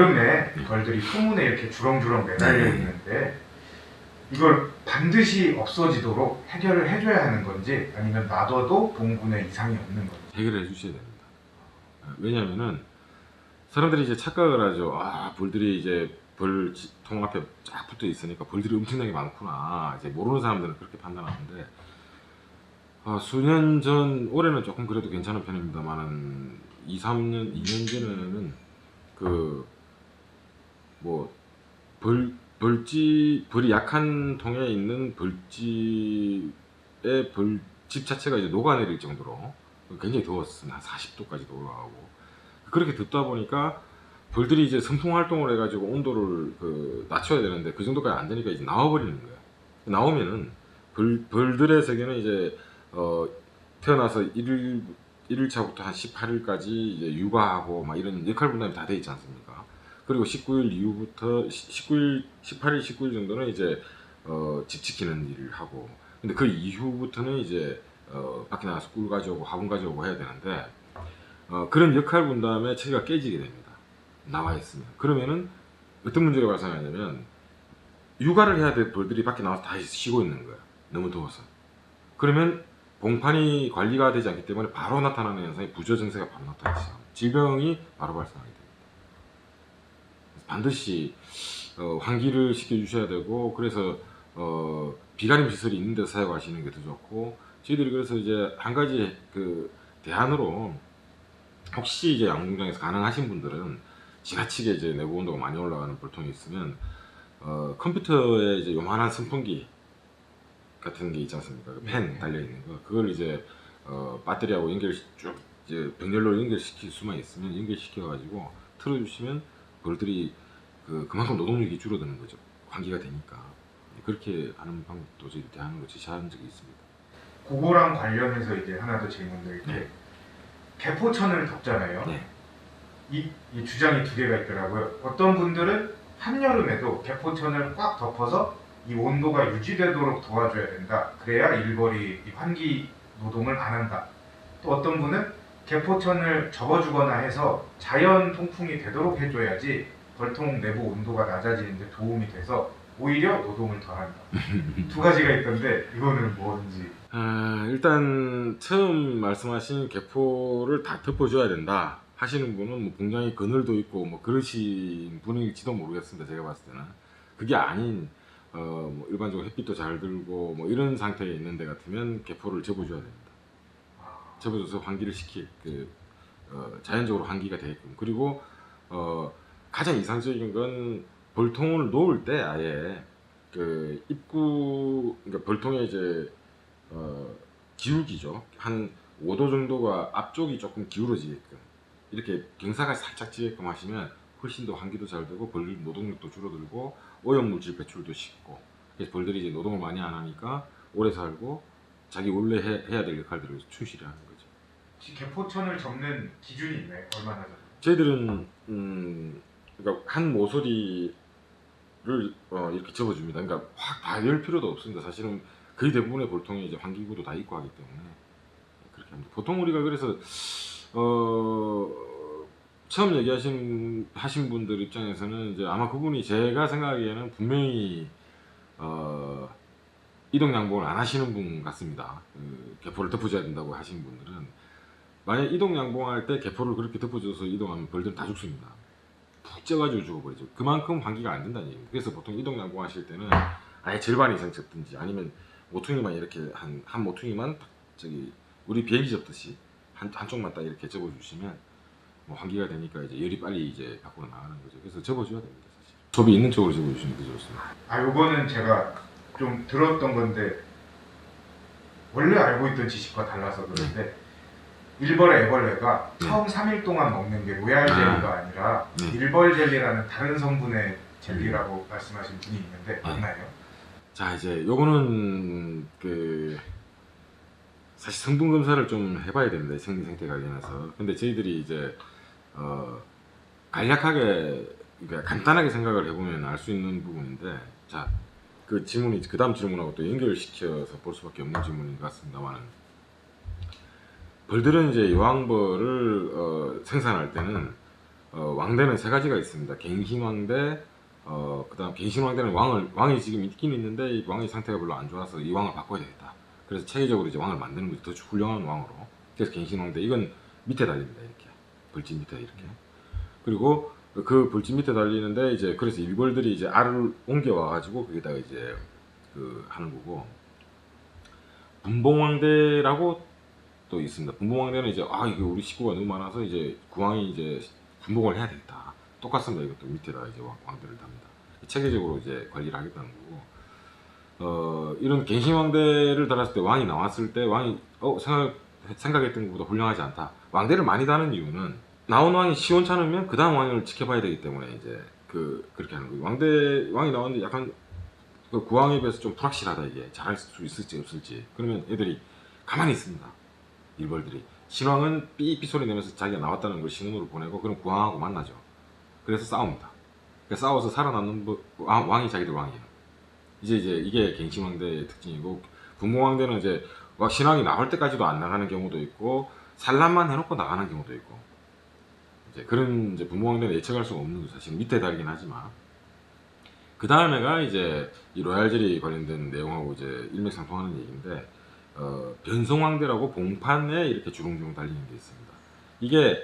여름에 벌들이 소문에 이렇게 주렁주렁 매달려 있는데 이걸 반드시 없어지도록 해결을 해줘야 하는 건지 아니면 놔둬도 봉분에 이상이 없는 건지 해결해 주셔야 됩니다. 왜냐하면은 사람들이 이제 착각을 하죠. 아, 벌들이 이제 벌통 앞에 쫙 붙어 있으니까 벌들이 엄청나게 많구나. 이제 모르는 사람들은 그렇게 판단하는데 수년 전, 올해는 조금 그래도 괜찮은 편입니다만은 2, 3년, 2년 전에는 그 뭐 벌이 약한 통에 있는 벌집의 벌집 자체가 이제 녹아내릴 정도로 굉장히 더웠어요. 한 40도까지도 올라가고. 그렇게 덥다 보니까 벌들이 이제 선풍 활동을 해가지고 온도를 낮춰야 되는데 그 정도까지 안 되니까 이제 나와버리는 거예요. 나오면은 벌들의 세계는 이제 태어나서 1일차부터 한 18일까지 이제 육아하고 막 이런 역할 분담이 다 돼 있지 않습니까? 그리고 19일 이후부터 18일, 19일 정도는 이제 집 지키는 일을 하고, 근데 그 이후부터는 이제 밖에 나가서 꿀 가져오고 화분 가져오고 해야 되는데 그런 역할 분담의 체계가 깨지게 됩니다. 나와 있으면. 그러면은 어떤 문제가 발생하냐면 육아를 해야 될 벌들이 밖에 나와서 다 쉬고 있는 거예요. 너무 더워서. 그러면 봉판이 관리가 되지 않기 때문에 바로 나타나는 현상이 부조 증세가 바로 나타나기 시작합니다. 질병이 바로 발생하게 됩니다. 반드시 환기를 시켜 주셔야 되고, 그래서 비가림 시설이 있는 데서 사용하시는 게 더 좋고, 저희들이 그래서 이제 한 가지 대안으로 혹시 이제 양궁장에서 가능하신 분들은 지나치게 이제 내부 온도가 많이 올라가는 벌통이 있으면 컴퓨터에 이제 요만한 선풍기 같은 게 있지 않습니까? 그 펜 달려 있는 거, 그걸 이제 배터리하고 쭉 이제 병렬로 연결시킬 수만 있으면 연결시켜 가지고 틀어주시면 벌들이 그만큼 노동력이 줄어드는 거죠. 환기가 되니까. 그렇게 하는 방법도 저희 대안으로 제시한 적이 있습니다. 그거랑 관련해서 이제 하나 더 질문드릴 게, 네. 개포천을 덮잖아요. 네. 이 주장이 두 개가 있더라고요. 어떤 분들은 한여름에도 개포천을 꽉 덮어서 이 온도가 유지되도록 도와줘야 된다. 그래야 일벌이 이 환기 노동을 안 한다. 또 어떤 분은 개포천을 접어주거나 해서 자연 통풍이 되도록 해줘야지 벌통 내부 온도가 낮아지는 데 도움이 돼서 오히려 노동을 덜 한다. 두 가지가 있던데 이거는 뭔지. 일단 처음 말씀하신 개포를 다 덮어줘야 된다 하시는 분은 뭐 굉장히 그늘도 있고 뭐 그러신 분일지도 모르겠습니다. 제가 봤을 때는 그게 아닌 뭐 일반적으로 햇빛도 잘 들고 뭐 이런 상태에 있는 데 같으면 개포를 접어줘야 됩니다. 접어줘서 환기를 시킬 자연적으로 환기가 되게끔. 그리고 가장 이상적인 건 벌통을 놓을 때 아예 그러니까 벌통에 이제 기울기죠. 한 5도 정도가 앞쪽이 조금 기울어지게끔 이렇게 경사가 살짝 지게끔 하시면 훨씬 더 환기도 잘 되고 벌 노동력도 줄어들고 오염물질 배출도 쉽고, 그래서 벌들이 이제 노동을 많이 안 하니까 오래 살고 자기 원래 해야 될 역할들을 충실히 하는 거죠. 혹시 개포천을 접는 기준이 있나요? 얼마나 접는? 저희들은 그러니까 한 모서리를 이렇게 접어줍니다. 그러니까 확 다 열 필요도 없습니다. 사실은 거의 대부분의 벌통이 이제 환기구도 다 있고 하기 때문에 그렇게 합니다. 보통 우리가 그래서 처음 하신 분들 입장에서는 이제 아마 그분이 제가 생각하기에는 분명히 이동 양봉을 안 하시는 분 같습니다. 개포를 덮어줘야 된다고 하시는 분들은 만약 이동 양봉할 때 개포를 그렇게 덮어줘서 이동하면 벌들은 다 죽습니다. 푹 쪄가지고 죽어버리죠. 그만큼 환기가 안 된다는 얘기입니다. 그래서 보통 이동 양봉하실 때는 아예 절반 이상 접든지 아니면 모퉁이만 이렇게 한 모퉁이만 우리 비행기 접듯이 한쪽만 딱 이렇게 접어주시면 뭐 환기가 되니까 이제 열이 빨리 이제 밖으로 나가는 거죠. 그래서 접어줘야 됩니다. 사실 접이 있는 쪽으로 접어주시는 게 좋습니다. 요거는 제가 좀 들었던 건데 원래 알고 있던 지식과 달라서 그런데 일벌 애벌레가 처음 3일 동안 먹는 게 로얄 젤리가 아니라 일벌 젤리라는 다른 성분의 젤리라고 말씀하신 분이 있는데 맞나요? 자, 이제 요거는 사실 성분 검사를 좀 해봐야 됩니다. 생리 상태 관련해서. 근데 저희들이 이제 간략하게 그러니까 간단하게 생각을 해보면 알 수 있는 부분인데, 자, 그 질문이 그 다음 질문하고 또 연결시켜서 볼 수밖에 없는 질문인 것 같습니다만은, 벌들은 이제 여왕벌을 생산할 때는 왕대는 세 가지가 있습니다. 갱신왕대, 그다음 갱신왕대는 왕이 지금 있긴 있는데 이 왕의 상태가 별로 안 좋아서 이 왕을 바꿔야 되겠다. 그래서 체계적으로 이제 왕을 만드는 거죠. 더 훌륭한 왕으로. 그래서 갱신왕대 이건 밑에 달립니다. 이렇게 벌집 밑에 이렇게. 그리고 그 벌집 밑에 달리는데 이제 그래서 일벌들이 이제 알을 옮겨와 가지고 거기다가 이제 그 하는 거고. 분봉왕대라고 또 있습니다. 분봉왕대는 이제 이게 우리 식구가 너무 많아서 이제 구왕이 이제 분봉을 해야 되겠다. 똑같습니다. 이것도 밑에다 이제 왕대를 답니다. 체계적으로 이제 관리를 하겠다는 거고. 이런 갱신왕대를 달았을 때 왕이 나왔을 때 왕이 생각했던 것보다 훌륭하지 않다. 왕대를 많이 다는 이유는 나온 왕이 시원찮으면 그 다음 왕을 지켜봐야 되기 때문에 이제 그렇게 하는 거예요. 왕이 나왔는데 약간 그 구왕에 비해서 좀 불확실하다 이게 잘할 수 있을지 없을지. 그러면 애들이 가만히 있습니다. 일벌들이 신왕은 삐삐 소리 내면서 자기가 나왔다는 걸 신호로 보내고 그럼 구왕하고 만나죠. 그래서 싸웁니다. 그래서 싸워서 살아남는 왕이 자기들 왕이에요. 이제 이게 갱신왕대의 특징이고 분봉왕대는 이제 신왕이 나올 때까지도 안 나가는 경우도 있고 산란만 해놓고 나가는 경우도 있고 이제 그런 이제 분봉왕대는 예측할 수가 없는 거죠. 사실 밑에 달긴 하지만 그 다음에가 이제 이 로얄젤리 관련된 내용하고 이제 일맥상통하는 얘기인데 변성왕대라고 봉판에 이렇게 주렁주렁 달리는 게 있습니다. 이게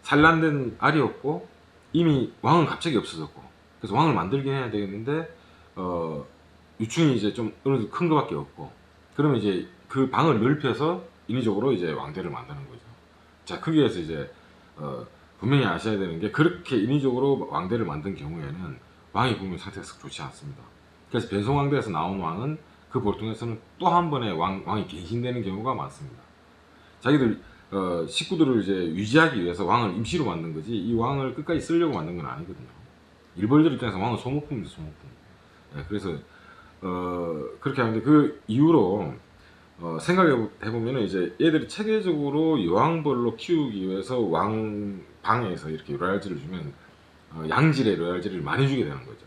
산란된 알이었고 이미 왕은 갑자기 없어졌고 그래서 왕을 만들긴 해야 되겠는데 유충이 이제 좀 어느 정도 큰 거밖에 없고 그러면 이제 그 방을 넓혀서 인위적으로 이제 왕대를 만드는 거죠. 자 거기에서 이제 분명히 아셔야 되는 게 그렇게 인위적으로 왕대를 만든 경우에는 왕이 보면 상태가 썩 좋지 않습니다. 그래서 변성왕대에서 나온 왕은 그 보통에서는 또 한 번에 왕이 갱신되는 경우가 많습니다. 자기들 식구들을 이제 유지하기 위해서 왕을 임시로 만든 거지 이 왕을 끝까지 쓰려고 만든 건 아니거든요. 일벌들 입장에서 왕은 소모품입니다. 소모품. 네, 그래서 그렇게 하는데 그 이후로 생각해보면 이제 얘들이 체계적으로 여왕벌로 키우기 위해서 왕 방에서 이렇게 로얄젤을 주면 양질의 로얄젤을 많이 주게 되는 거죠.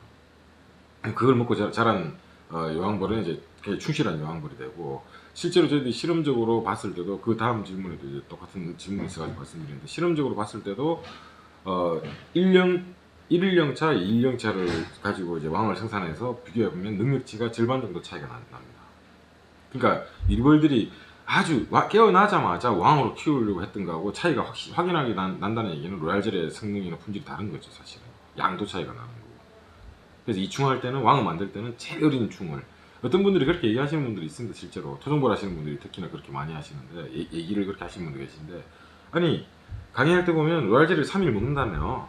그걸 먹고 자란 여왕벌은 이제 충실한 여왕벌이 되고 실제로 저희들이 실험적으로 봤을 때도 그 다음 질문에도 이제 똑같은 질문이 있어가지고 말씀드리는데 실험적으로 봤을 때도 1일령차, 2일령차를 가지고 이제 왕을 생산해서 비교해보면 능력치가 절반 정도 차이가 납니다. 그러니까 일벌들이 아주 깨어나자마자 왕으로 키우려고 했던 거하고 차이가 확연하게 난다는 얘기는 로얄젤의 성능이나 품질이 다른 거죠. 사실은 양도 차이가 나는 거고. 그래서 이 충할 때는 왕을 만들 때는 제일 어린 충을 어떤 분들이 그렇게 얘기하시는 분들이 있습니다. 실제로 토종벌 하시는 분들이 특히나 그렇게 많이 하시는데 얘기를 그렇게 하시는 분들 계신데 아니 강의할 때 보면 로얄젤을 3일 먹는다며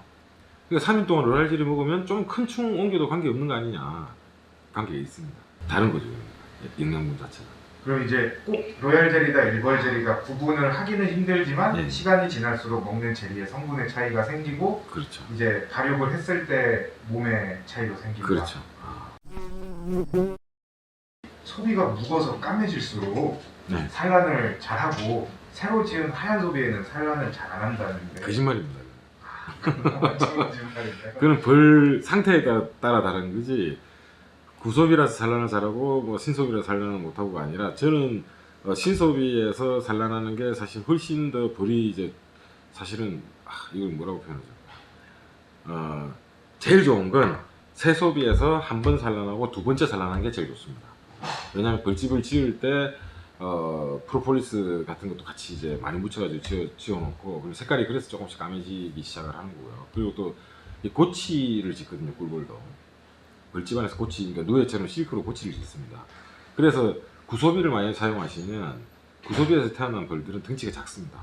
그러니까 3일 동안 로얄젤을 먹으면 좀 큰 충 옮겨도 관계없는 거 아니냐. 관계가 있습니다. 다른 거죠. 영양분 자체가. 그럼 이제 꼭 로얄젤리다 일벌젤리가 구분을 하기는 힘들지만 네. 시간이 지날수록 먹는 젤리의 성분의 차이가 생기고 그렇죠. 이제 발육을 했을 때 몸의 차이도 생긴다. 그렇죠. 소비가 묵어서 까매질수록 네. 산란을 잘하고 새로 지은 하얀 소비에는 산란을 잘 안 한다는데 거짓말입니다. 거짓말인데. 그건 벌 상태에 따라 다른 거지. 구소비라서 산란을 잘하고 뭐 신소비라서 산란을 못하고가 아니라 저는 신소비에서 산란하는 게 사실 훨씬 더 벌이 이제 사실은 이걸 뭐라고 표현하죠? 제일 좋은 건 새소비에서 한 번 산란하고 두 번째 산란하는 게 제일 좋습니다. 왜냐하면 벌집을 지을 때 프로폴리스 같은 것도 같이 이제 많이 묻혀가지고 지어놓고 그리고 색깔이 그래서 조금씩 까매지기 시작을 하는 거고요. 그리고 또 이 고치를 짓거든요. 꿀벌도. 벌집 안에서 고치, 그러니까 누에처럼 실크로 고치를 짓습니다. 그래서 구소비를 많이 사용하시면 구소비에서 태어난 벌들은 덩치가 작습니다.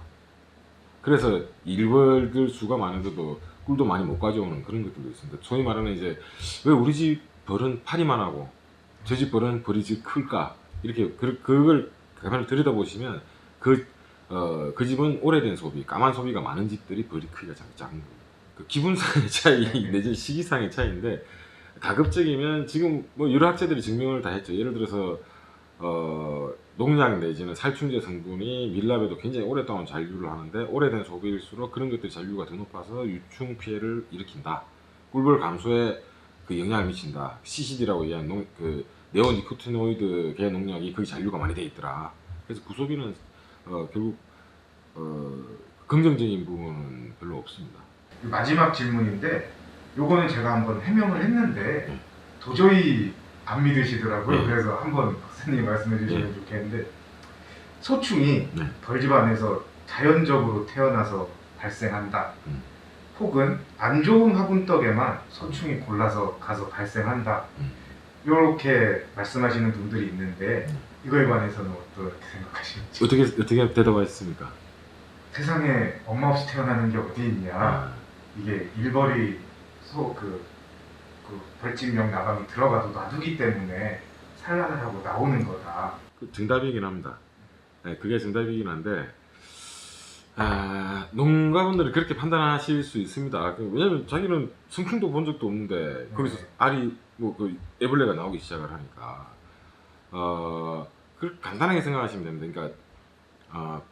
그래서 일벌들 수가 많은데도 꿀도 많이 못 가져오는 그런 것들도 있습니다. 소위 말하는 이제 왜 우리 집 벌은 파리만 하고 저 집 벌은 벌이 집 클까 이렇게 그걸 가만히 들여다보시면 그 집은 오래된 소비, 까만 소비가 많은 집들이 벌이 크기가 작은 거예요. 그 기분상의 차이 내지 시기상의 차이인데 가급적이면 지금 뭐 여러 학자들이 증명을 다 했죠. 예를 들어서 농약 내지는 살충제 성분이 밀랍에도 굉장히 오랫동안 잔류를 하는데 오래된 소비일수록 그런 것들이 잔류가 더 높아서 유충 피해를 일으킨다. 꿀벌 감소에 그 영향을 미친다. CCD라고 얘기하는 그 네오니코티노이드 계 농약이 거기 잔류가 많이 돼 있더라. 그래서 구소비는 결국 긍정적인 부분은 별로 없습니다. 마지막 질문인데 요거는 제가 한번 해명을 했는데 도저히 안 믿으시더라고요. 네. 그래서 한번 박사님 말씀해 주시면 좋겠는데 소충이 네. 벌집 안에서 자연적으로 태어나서 발생한다. 음. 혹은 안 좋은 화분떡에만 소충이 골라서 가서 발생한다. 음. 이렇게 말씀하시는 분들이 있는데 이거에 관해서는 어떻게 생각하시는지. 어떻게 대답하셨습니까? 세상에 엄마 없이 태어나는 게 어디 있냐. 이게 일벌이 그 벌집용 나방이 들어가도 놔두기 때문에 산란을 하고 나오는 거다. 그 정답이긴 합니다. 네, 그게 정답이긴 한데 농가분들이 그렇게 판단하실 수 있습니다. 왜냐면 자기는 성충도 본 적도 없는데 거기서 알이 그 애벌레가 나오기 시작을 하니까 그 간단하게 생각하시면 됩니다. 그러니까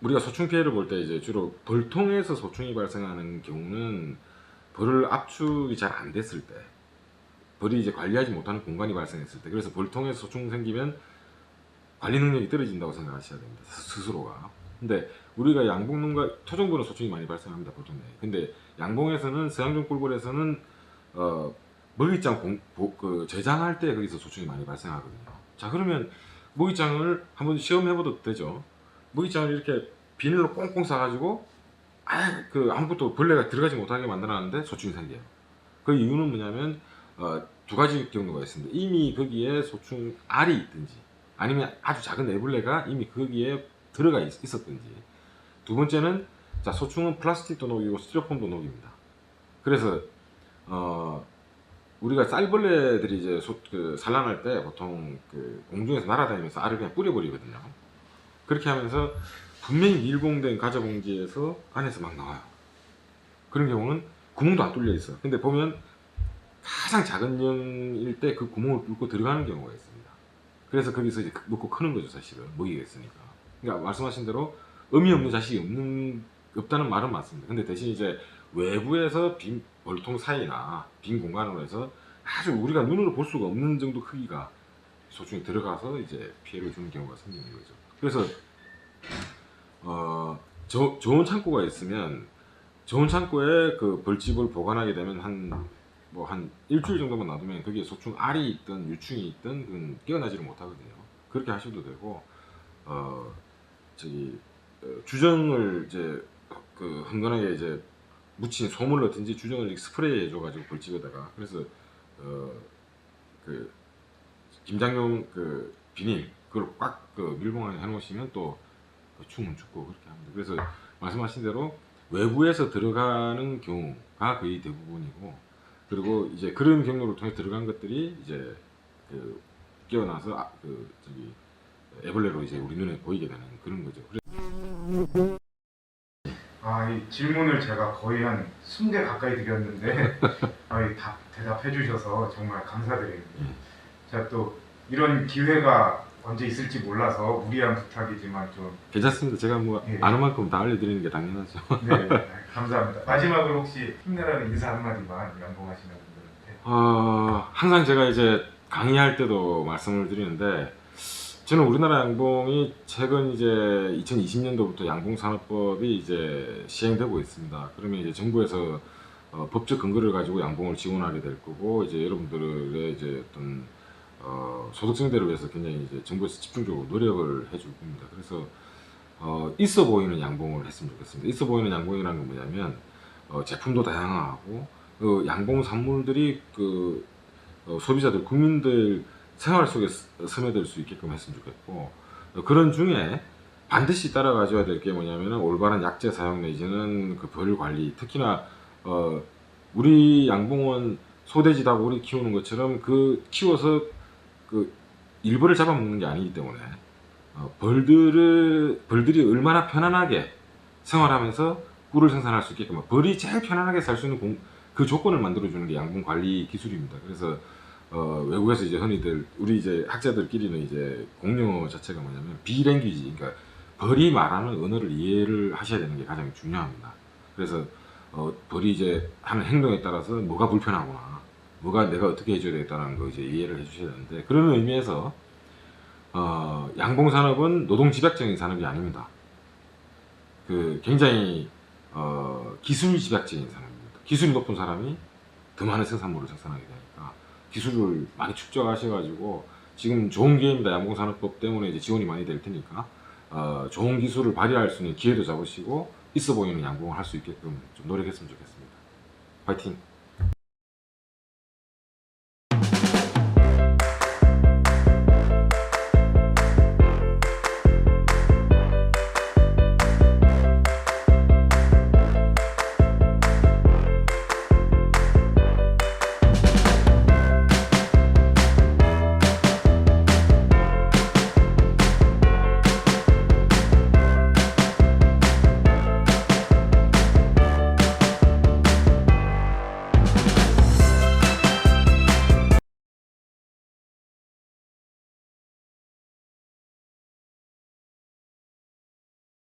우리가 소충 피해를 볼 때 이제 주로 벌통에서 소충이 발생하는 경우는 벌을 압축이 잘 안 됐을 때, 벌이 이제 관리하지 못하는 공간이 발생했을 때, 그래서 벌통에서 소충 생기면 관리 능력이 떨어진다고 생각하셔야 됩니다. 스스로가. 근데 우리가 양봉농가 토종벌은 소충이 많이 발생합니다, 보통. 근데 양봉에서는 서양종 꿀벌에서는 먹이장 제장할 때 거기서 소충이 많이 발생하거든요. 자, 그러면 먹이장을 한번 시험해봐도 되죠. 먹이장을 이렇게 비닐로 꽁꽁 싸가지고 아무것도 벌레가 들어가지 못하게 만들어놨는데 소충이 생겨요. 그 이유는 뭐냐면 두 가지 경우가 있습니다. 이미 거기에 소충 알이 있든지 아니면 아주 작은 애벌레가 이미 거기에 들어가 있었든지. 두 번째는 소충은 플라스틱도 녹이고 스티로폼도 녹입니다. 그래서 우리가 쌀벌레들이 이제 산란할 때 보통 공중에서 날아다니면서 알을 그냥 뿌려버리거든요. 그렇게 하면서 분명히 밀봉된 가자봉지에서 안에서 막 나와요. 그런 경우는 구멍도 안 뚫려 있어. 근데 보면 가장 작은 영일 때 그 구멍을 뚫고 들어가는 경우가 있습니다. 그래서 거기서 이제 먹고 크는 거죠, 사실은. 먹이겠으니까. 그러니까 말씀하신 대로 의미 없는 자식이 없다는 말은 맞습니다. 근데 대신 이제 외부에서 빈 벌통 사이나 빈 공간으로 해서 아주 우리가 눈으로 볼 수가 없는 정도 크기가 소충이 들어가서 이제 피해를 주는 경우가 생기는 거죠. 그래서 좋은 창고가 있으면 좋은 창고에 그 벌집을 보관하게 되면 한 일주일 정도만 놔두면 거기에 소충 알이 있든 유충이 있든 그건 깨어나지를 못하거든요. 그렇게 하셔도 되고 주정을 이제 흥건하게 이제 묻힌 솜을 넣든지 주정을 스프레이 해줘가지고 벌집에다가 그래서 김장용 비닐 그걸 꽉 밀봉하게 해놓으시면 또 충은 죽고 그렇게 합니다. 그래서 말씀하신 대로 외부에서 들어가는 경우가 거의 대부분이고, 그리고 이제 그런 경로를 통해 들어간 것들이 이제 깨어나서 애벌레로 이제 우리 눈에 보이게 되는 그런 거죠. 이 질문을 제가 거의 한 20개 가까이 드렸는데 대답해 주셔서 정말 감사드립니다. 제가 또 이런 기회가 언제 있을지 몰라서 무리한 부탁이지만 좀 괜찮습니다. 제가 아는 만큼 다 알려드리는 게 당연하죠. 네, 감사합니다. 마지막으로 혹시 힘내라는 인사 한마디만 연봉하시는 분들한테. 항상 제가 이제 강의할 때도 말씀을 드리는데, 저는 우리나라 양봉이 최근 이제 2020년도부터 양봉산업법이 이제 시행되고 있습니다. 그러면 이제 정부에서 법적 근거를 가지고 양봉을 지원하게 될 거고, 이제 여러분들의 이제 어떤 소득 증대를 위해서 굉장히 이제 정부에서 집중적으로 노력을 해줄 겁니다. 그래서 있어 보이는 양봉을 했으면 좋겠습니다. 있어 보이는 양봉이라는 건 뭐냐면 제품도 다양하고 양봉 산물들이 소비자들, 국민들 생활 속에 스며들 수 있게끔 했으면 좋겠고, 그런 중에 반드시 따라가줘야 될 게 뭐냐면 올바른 약재 사용 내지는 벌 관리, 특히나 우리 양봉은 소돼지 닭오리 키우는 것처럼 키워서 일벌을 잡아먹는 게 아니기 때문에 벌들이 얼마나 편안하게 생활하면서 꿀을 생산할 수 있게끔 벌이 제일 편안하게 살 수 있는 그 조건을 만들어주는 게 양봉 관리 기술입니다. 그래서 외국에서 이제 흔히들 우리 이제 학자들끼리는 이제 공용어 자체가 뭐냐면 비랭귀지, 그러니까 벌이 말하는 언어를 이해를 하셔야 되는 게 가장 중요합니다. 그래서 벌이 이제 하는 행동에 따라서 뭐가 불편하구나, 뭐가 내가 어떻게 해줘야 되겠다는 거 이제 이해를 해주셔야 되는데, 그런 의미에서 양봉 산업은 노동 집약적인 산업이 아닙니다. 굉장히 기술 집약적인 사람입니다. 기술이 높은 사람이 더 많은 생산물을 생산하게 되니까 기술을 많이 축적하셔가지고 지금 좋은 기회입니다. 양봉산업법 때문에 이제 지원이 많이 될 테니까 좋은 기술을 발휘할 수 있는 기회도 잡으시고 있어 보이는 양봉을 할 수 있게끔 좀 노력했으면 좋겠습니다. 파이팅!